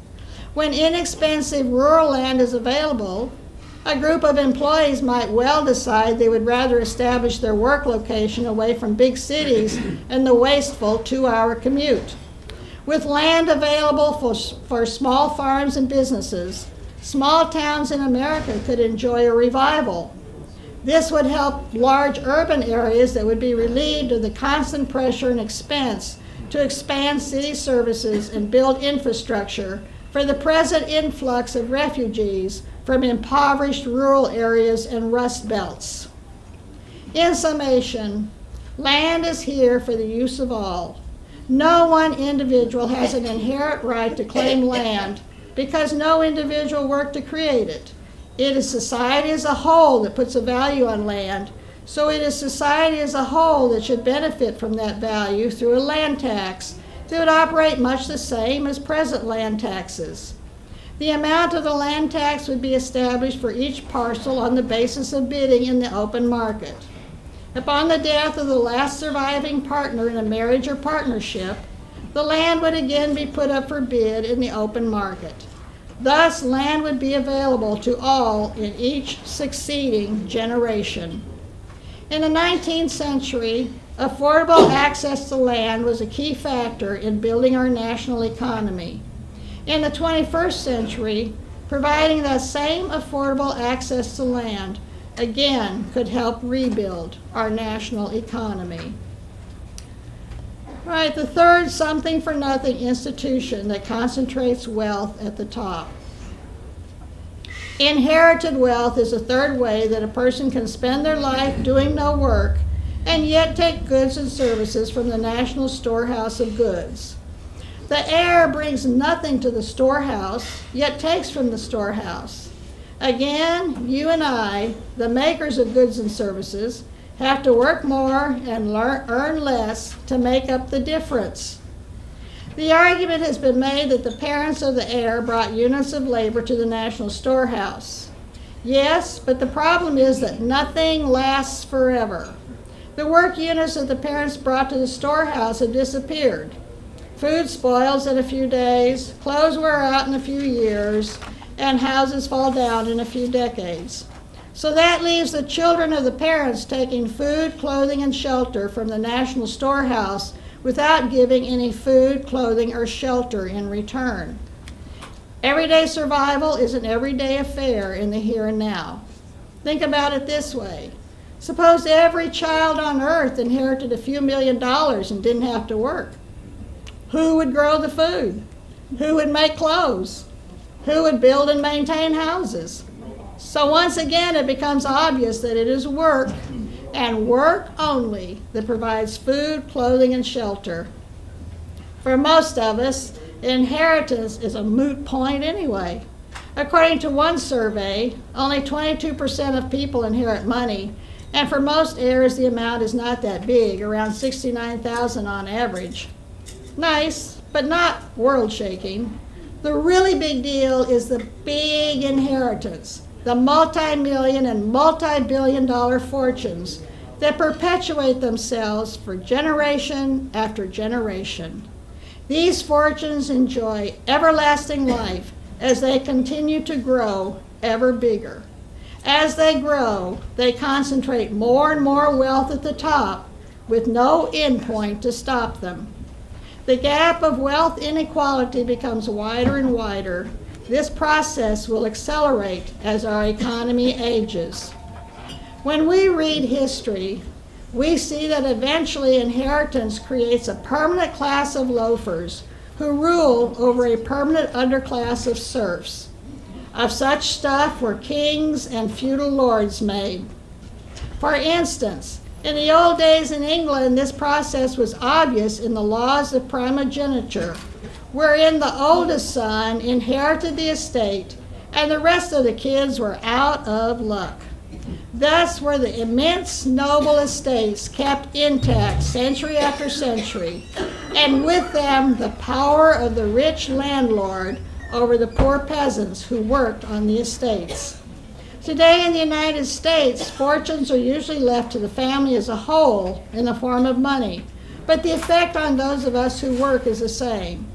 When inexpensive rural land is available, a group of employees might well decide they would rather establish their work location away from big cities and the wasteful 2-hour commute. With land available for small farms and businesses, small towns in America could enjoy a revival. This would help large urban areas that would be relieved of the constant pressure and expense to expand city services and build infrastructure for the present influx of refugees from impoverished rural areas and rust belts. In summation, land is here for the use of all. No one individual has an inherent right to claim land because no individual worked to create it. It is society as a whole that puts a value on land, so it is society as a whole that should benefit from that value through a land tax that would operate much the same as present land taxes. The amount of the land tax would be established for each parcel on the basis of bidding in the open market. Upon the death of the last surviving partner in a marriage or partnership, the land would again be put up for bid in the open market. Thus, land would be available to all in each succeeding generation. In the 19th century, affordable access to land was a key factor in building our national economy. In the 21st century, providing that same affordable access to land again could help rebuild our national economy. All right, the third something-for-nothing institution that concentrates wealth at the top. Inherited wealth is a third way that a person can spend their life doing no work and yet take goods and services from the national storehouse of goods. The heir brings nothing to the storehouse, yet takes from the storehouse. Again, you and I, the makers of goods and services, have to work more and earn less to make up the difference. The argument has been made that the parents of the heir brought units of labor to the national storehouse. Yes, but the problem is that nothing lasts forever. The work units that the parents brought to the storehouse have disappeared. Food spoils in a few days, clothes wear out in a few years, and houses fall down in a few decades. So that leaves the children of the parents taking food, clothing, and shelter from the national storehouse without giving any food, clothing, or shelter in return. Everyday survival is an everyday affair in the here and now. Think about it this way. Suppose every child on earth inherited a few $1 million and didn't have to work. Who would grow the food? Who would make clothes? Who would build and maintain houses? So once again, it becomes obvious that it is work, and work only, that provides food, clothing, and shelter. For most of us, inheritance is a moot point anyway. According to one survey, only 22% of people inherit money, and for most heirs, the amount is not that big, around $69,000 on average. Nice, but not world-shaking. The really big deal is the big inheritance, the multi-million and multi-billion-dollar fortunes that perpetuate themselves for generation after generation. These fortunes enjoy everlasting life as they continue to grow ever bigger. As they grow, they concentrate more and more wealth at the top with no end point to stop them. The gap of wealth inequality becomes wider and wider. This process will accelerate as our economy ages. When we read history, we see that eventually inheritance creates a permanent class of loafers who rule over a permanent underclass of serfs. Of such stuff were kings and feudal lords made. For instance, in the old days in England, this process was obvious in the laws of primogeniture, wherein the oldest son inherited the estate and the rest of the kids were out of luck. Thus were the immense noble estates kept intact century after century, and with them the power of the rich landlord over the poor peasants who worked on the estates. Today in the United States, fortunes are usually left to the family as a whole in the form of money, but the effect on those of us who work is the same.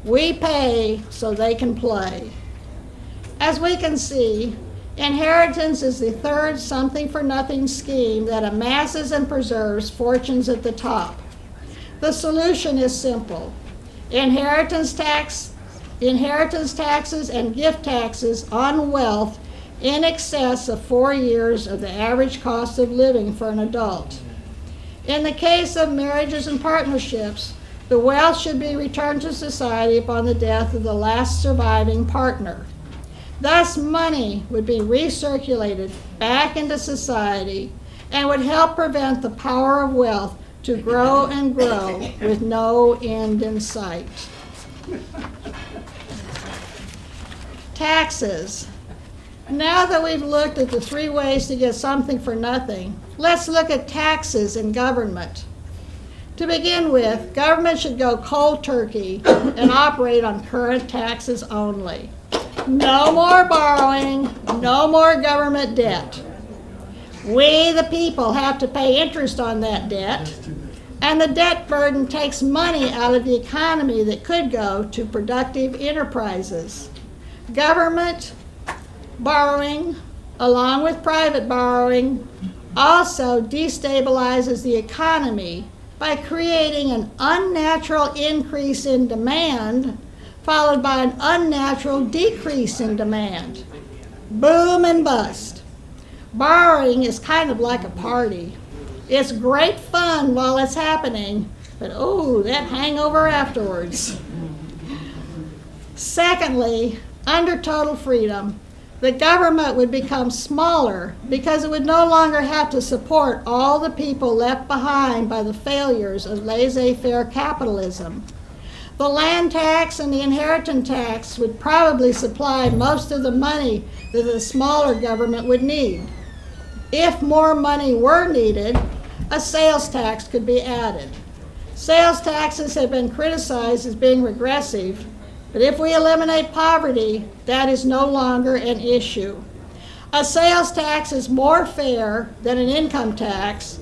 We pay so they can play. As we can see, inheritance is the third something-for-nothing scheme that amasses and preserves fortunes at the top. The solution is simple. Inheritance taxes and gift taxes on wealth in excess of 4 years of the average cost of living for an adult. In the case of marriages and partnerships, the wealth should be returned to society upon the death of the last surviving partner. Thus, money would be recirculated back into society and would help prevent the power of wealth to grow and grow with no end in sight. Taxes. Now that we've looked at the 3 ways to get something for nothing, let's look at taxes in government. To begin with, government should go cold turkey and operate on current taxes only. No more borrowing, no more government debt. We, the people, have to pay interest on that debt, and the debt burden takes money out of the economy that could go to productive enterprises. Government borrowing, along with private borrowing, also destabilizes the economy by creating an unnatural increase in demand followed by an unnatural decrease in demand. Boom and bust. Borrowing is kind of like a party. It's great fun while it's happening, but oh, that hangover afterwards. Secondly, under total freedom, the government would become smaller because it would no longer have to support all the people left behind by the failures of laissez-faire capitalism. The land tax and the inheritance tax would probably supply most of the money that the smaller government would need. If more money were needed, a sales tax could be added. Sales taxes have been criticized as being regressive, but if we eliminate poverty, that is no longer an issue. A sales tax is more fair than an income tax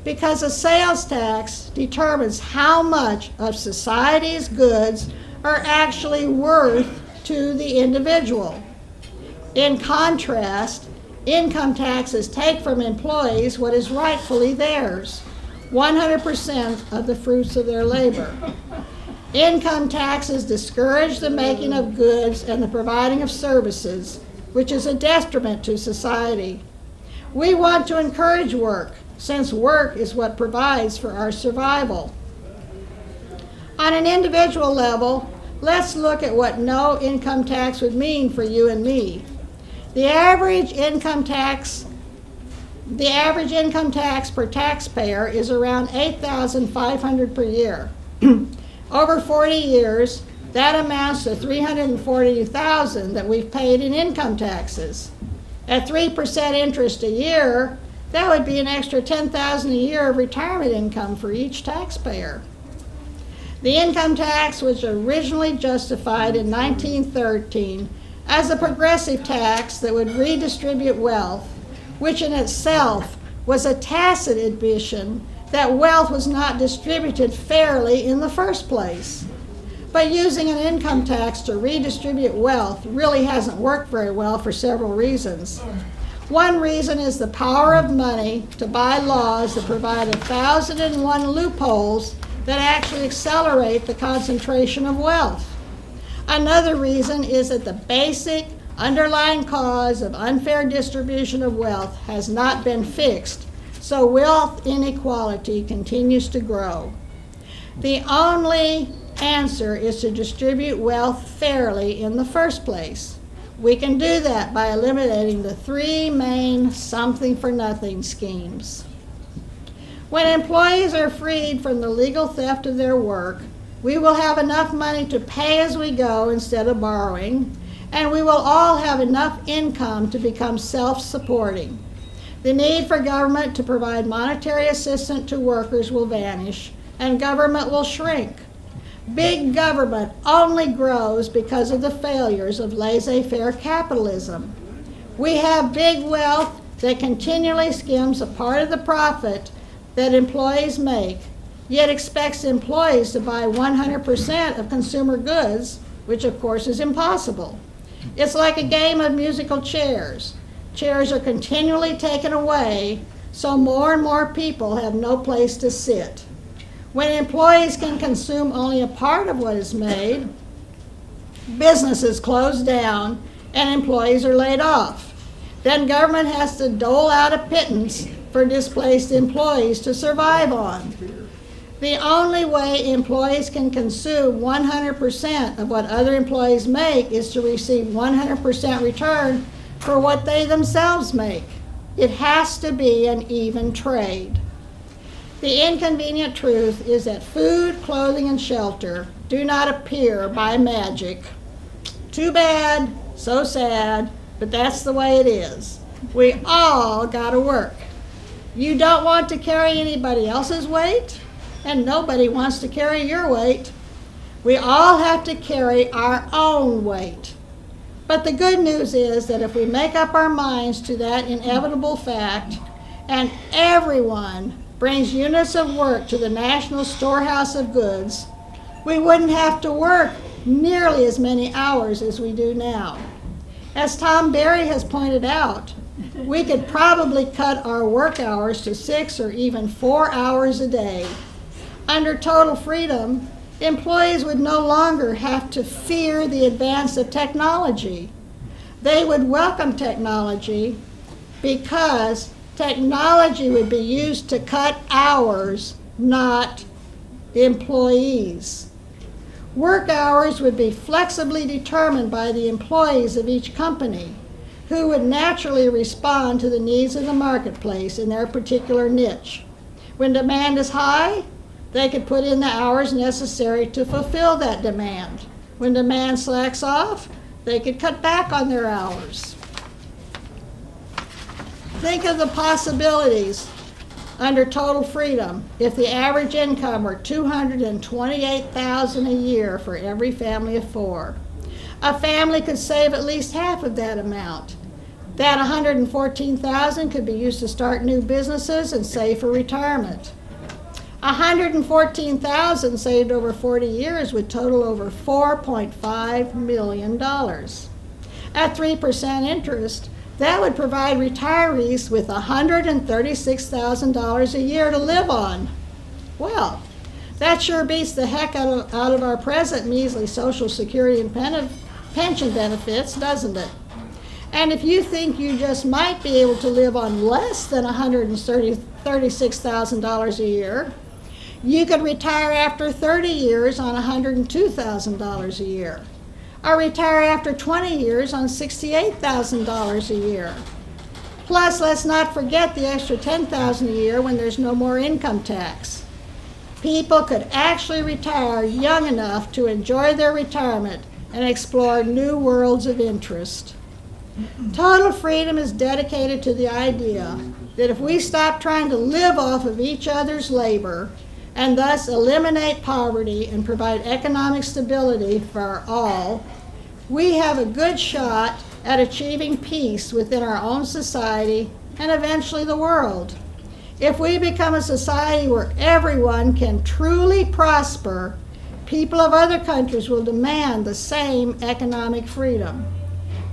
because a sales tax determines how much of society's goods are actually worth to the individual. In contrast, income taxes take from employees what is rightfully theirs, 100% of the fruits of their labor. Income taxes discourage the making of goods and the providing of services, which is a detriment to society. We want to encourage work, since work is what provides for our survival. On an individual level, let's look at what no income tax would mean for you and me. The average income tax per taxpayer is around $8,500 per year. Over 40 years, that amounts to $340,000 that we've paid in income taxes. At 3% interest a year, that would be an extra $10,000 a year of retirement income for each taxpayer. The income tax was originally justified in 1913 as a progressive tax that would redistribute wealth, which in itself was a tacit admission that wealth was not distributed fairly in the first place. But using an income tax to redistribute wealth really hasn't worked very well for several reasons. One reason is the power of money to buy laws that provide 1,001 loopholes that actually accelerate the concentration of wealth. Another reason is that the basic underlying cause of unfair distribution of wealth has not been fixed, so wealth inequality continues to grow. The only answer is to distribute wealth fairly in the first place. We can do that by eliminating the 3 main something-for-nothing schemes. When employees are freed from the legal theft of their work, we will have enough money to pay as we go instead of borrowing, and we will all have enough income to become self-supporting. The need for government to provide monetary assistance to workers will vanish, and government will shrink. Big government only grows because of the failures of laissez-faire capitalism. We have big wealth that continually skims a part of the profit that employees make, yet expects employees to buy 100% of consumer goods, which of course is impossible. It's like a game of musical chairs. Chairs are continually taken away, so more and more people have no place to sit. When employees can consume only a part of what is made, businesses close down and employees are laid off. Then government has to dole out a pittance for displaced employees to survive on. The only way employees can consume 100% of what other employees make is to receive 100% return for what they themselves make. It has to be an even trade. The inconvenient truth is that food, clothing, and shelter do not appear by magic. Too bad, so sad, but that's the way it is. We all gotta work. You don't want to carry anybody else's weight, and nobody wants to carry your weight. We all have to carry our own weight. But the good news is that if we make up our minds to that inevitable fact, and everyone brings units of work to the national storehouse of goods, we wouldn't have to work nearly as many hours as we do now. As Tom Berry has pointed out, we could probably cut our work hours to 6 or even 4 hours a day. Under total freedom, employees would no longer have to fear the advance of technology. They would welcome technology because technology would be used to cut hours, not employees. Work hours would be flexibly determined by the employees of each company, who would naturally respond to the needs of the marketplace in their particular niche. When demand is high, they could put in the hours necessary to fulfill that demand. When demand slacks off, they could cut back on their hours. Think of the possibilities under total freedom if the average income were $228,000 a year for every family of 4. A family could save at least half of that amount. That $114,000 could be used to start new businesses and save for retirement. $114,000 saved over 40 years would total over $4.5 million. At 3% interest, that would provide retirees with $136,000 a year to live on. Well, that sure beats the heck out of our present measly Social Security and pension benefits, doesn't it? And if you think you just might be able to live on less than $136,000 a year, you could retire after 30 years on $102,000 a year, or retire after 20 years on $68,000 a year. Plus, let's not forget the extra $10,000 a year when there's no more income tax. People could actually retire young enough to enjoy their retirement and explore new worlds of interest. Total freedom is dedicated to the idea that if we stop trying to live off of each other's labor and thus eliminate poverty and provide economic stability for all, we have a good shot at achieving peace within our own society and eventually the world. If we become a society where everyone can truly prosper, people of other countries will demand the same economic freedom.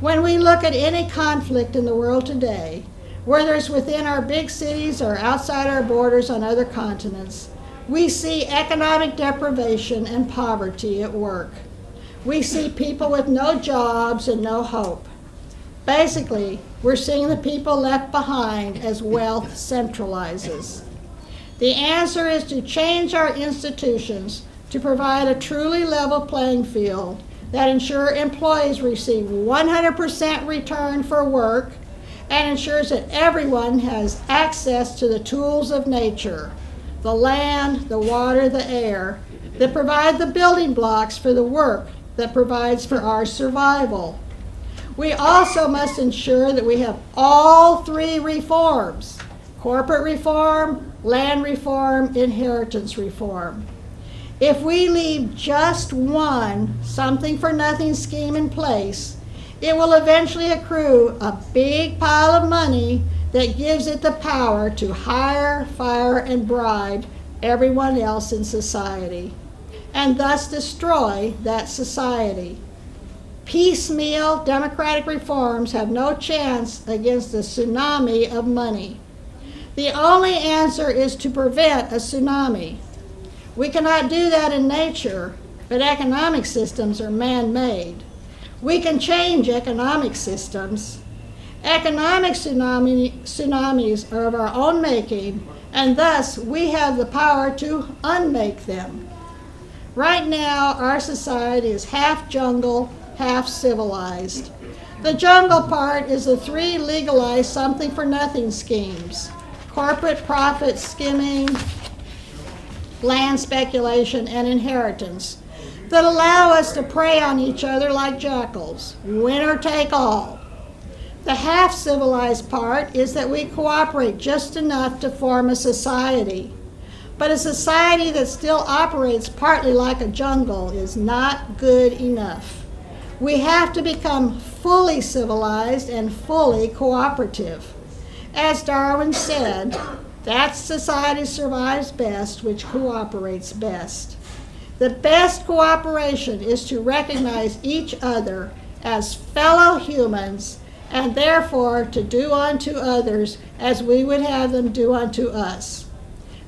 When we look at any conflict in the world today, whether it's within our big cities or outside our borders on other continents, we see economic deprivation and poverty at work. We see people with no jobs and no hope. Basically, we're seeing the people left behind as wealth centralizes. The answer is to change our institutions to provide a truly level playing field that ensure employees receive 100% return for work and ensures that everyone has access to the tools of nature, the land, the water, the air, that provide the building blocks for the work that provides for our survival. We also must ensure that we have all 3 reforms: corporate reform, land reform, inheritance reform. If we leave just one something-for-nothing scheme in place, it will eventually accrue a big pile of money that gives it the power to hire, fire, and bribe everyone else in society, and thus destroy that society. Piecemeal democratic reforms have no chance against the tsunami of money. The only answer is to prevent a tsunami. We cannot do that in nature, but economic systems are man-made. We can change economic systems. Economic tsunamis are of our own making, and thus we have the power to unmake them. Right now, our society is half jungle, half civilized. The jungle part is the 3 legalized something-for-nothing schemes: corporate profit skimming, land speculation, and inheritance, that allow us to prey on each other like jackals, winner take all. The half-civilized part is that we cooperate just enough to form a society. But a society that still operates partly like a jungle is not good enough. We have to become fully civilized and fully cooperative. As Darwin said, that society survives best which cooperates best. The best cooperation is to recognize each other as fellow humans, and therefore to do unto others as we would have them do unto us.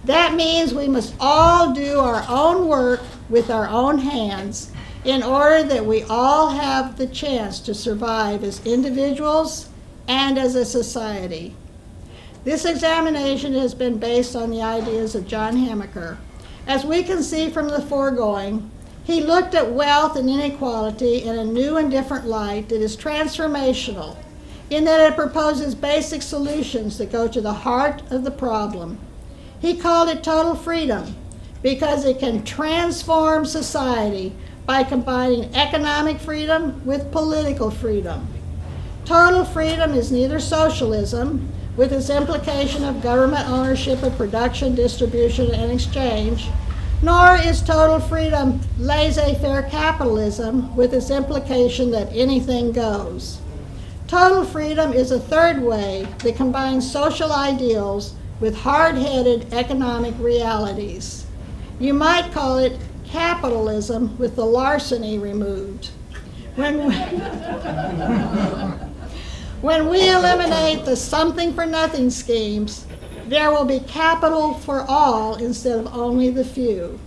That means we must all do our own work with our own hands in order that we all have the chance to survive as individuals and as a society. This examination has been based on the ideas of John Hamaker. As we can see from the foregoing, he looked at wealth and inequality in a new and different light that is transformational, in that it proposes basic solutions that go to the heart of the problem. He called it total freedom because it can transform society by combining economic freedom with political freedom. Total freedom is neither socialism, with its implication of government ownership of production, distribution, and exchange, nor is total freedom laissez-faire capitalism, with its implication that anything goes. Total freedom is a third way that combines social ideals with hard-headed economic realities. You might call it capitalism with the larceny removed. When we eliminate the something-for-nothing schemes, there will be capital for all instead of only the few.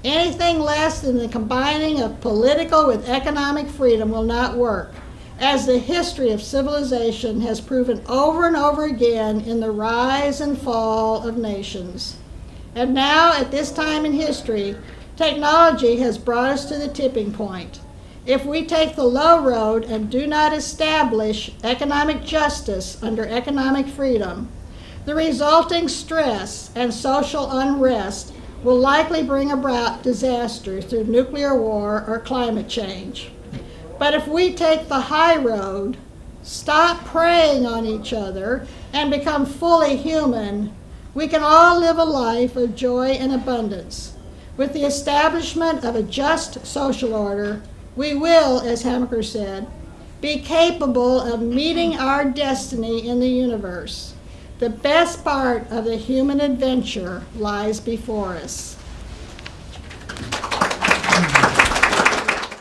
Anything less than the combining of political with economic freedom will not work, as the history of civilization has proven over and over again in the rise and fall of nations. And now, at this time in history, technology has brought us to the tipping point. If we take the low road and do not establish economic justice under economic freedom, the resulting stress and social unrest will likely bring about disaster through nuclear war or climate change. But if we take the high road, stop preying on each other, and become fully human, we can all live a life of joy and abundance. With the establishment of a just social order, we will, as Hamaker said, be capable of meeting our destiny in the universe. The best part of the human adventure lies before us.